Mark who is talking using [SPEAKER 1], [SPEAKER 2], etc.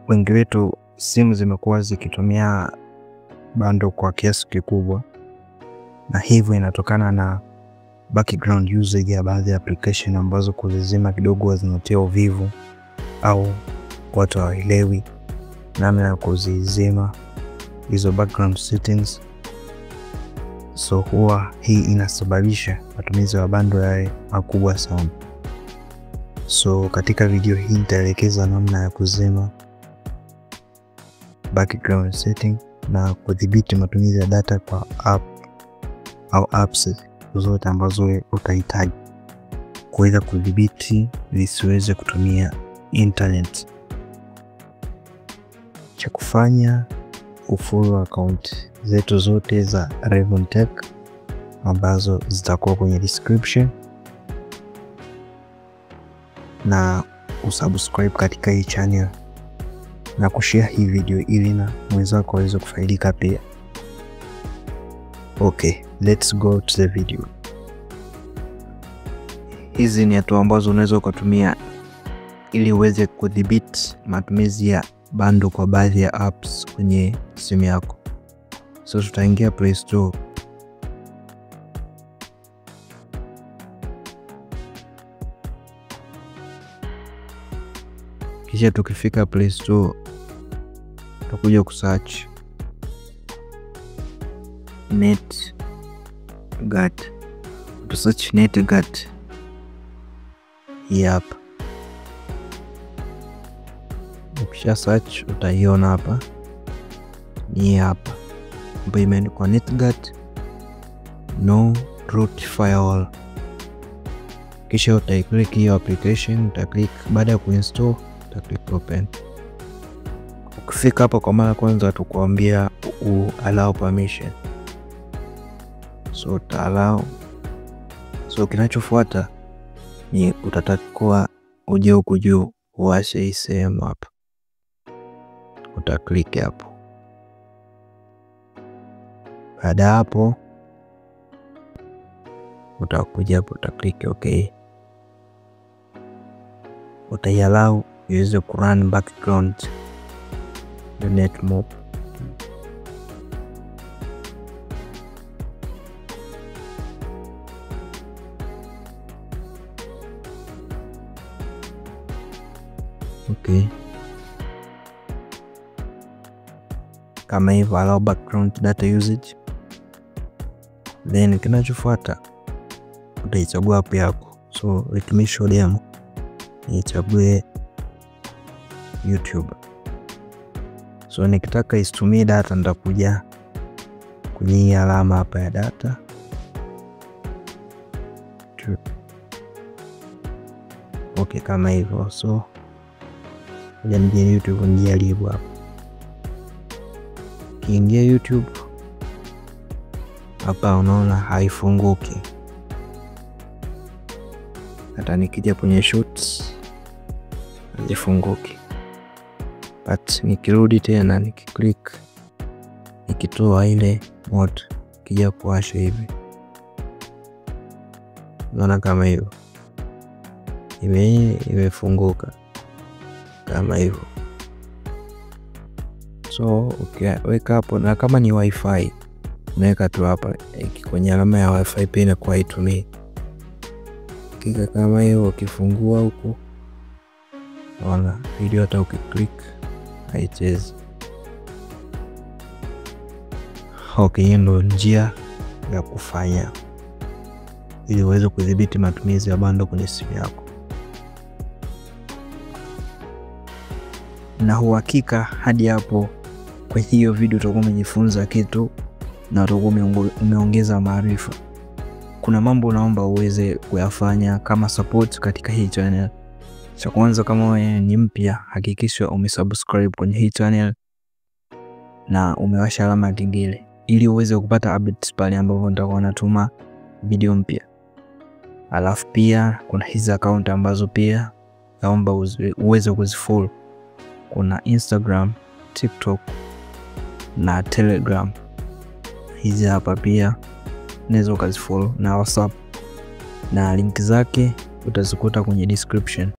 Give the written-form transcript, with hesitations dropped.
[SPEAKER 1] wengi wetu simu zimekuwa zikitumia bando kwa kiasi kikubwa, na hivyo inatokana na background usage ya baadhi ya application ambazo kuzizima kidogo zinatia uvivu au watu hawaelewi namna ya kuzizima hizo background settings. So huwa hii inasababisha matumizi ya bando yawe makubwa sana. So katika video hii nitaelekeza namna ya kuzima background setting na kudhibiti matumizi ya data kwa app au apps zote ambazo utahitaji kuweza kudhibiti zisiweze kutumia internet. Cha kufanya, ufollow account zetu zote za Revontech ambazo zitakuwa kwenye description, na usubscribe katika hii channel na kushare hii video ili na mwenzako aweze kufaidika pia. Okay, let's go to the video. Hizi ni hatua ambazo unaweza kutumia ili uweze kudhibiti matumizi ya bando kwa baadhi ya apps kwenye simu yako. So tutaingia Play Store. Kisha tukifika Play Store, tutakuja kusearch NetGuard. Search NetGuard hii hapa. Ukisha search utaiona hapa, ni hapa ambayo imeandikwa NetGuard No Root Firewall. Kisha utaiclick hiyo application, utaklik. Baada ya kuinstall utaklik open. Ukifika hapa kwa mara kwanza tukuambia allow permission, so uta-allow. So kinachofuata ni utatakiwa uje huku juu uwashe hii sehemu hapa, utaklik hapo. Baada hapo utakuja hapo utaklik okay. Utaiallow iweze kurun background the netmop. Okay, kama hivyo, allow background data usage. Then kinachofuata utaichagua app yako. So let me show them. Nichague YouTube. So nikitaka isitumie data nitakuja kwenye alama hapa ya data. Okay, kama hivyo. So ngoja nije YouTube nijaribu hapa. Kiingia YouTube hapa, unaona haifunguki. Hata nikija kwenye shorts hazifunguki. But nikirudi tena nikiclick, nikitoa ile mode, kija kuwasha hivi, unaona kama hivyo imefunguka kama hivyo. So weka hapo, na kama ni wifi unaweka tu hapa kwenye alama ya wifi pia inakuwa haitumii. Kika kama hiyo, ukifungua huko unaona video hata ukiclick haichezi. Okay, hiyo ndio njia ya kufanya ili uweze kudhibiti matumizi ya bando kwenye simu yako. Na uhakika hadi hapo kwa hiyo video utakuwa umejifunza kitu na utakuwa umeongeza maarifa. Kuna mambo naomba uweze kuyafanya kama support katika hii channel. Cha kwanza, kama wewe ni mpya, hakikisha umesubscribe kwenye hii channel na umewasha alama ya kengele ili uweze kupata updates pale ambapo nitakuwa natuma video mpya. Alafu pia kuna hizi account ambazo pia naomba uweze kuzifollow. Kuna Instagram, TikTok na Telegram. Hizi hapa pia unaweza ukazifollow, na WhatsApp, na link zake utazikuta kwenye description.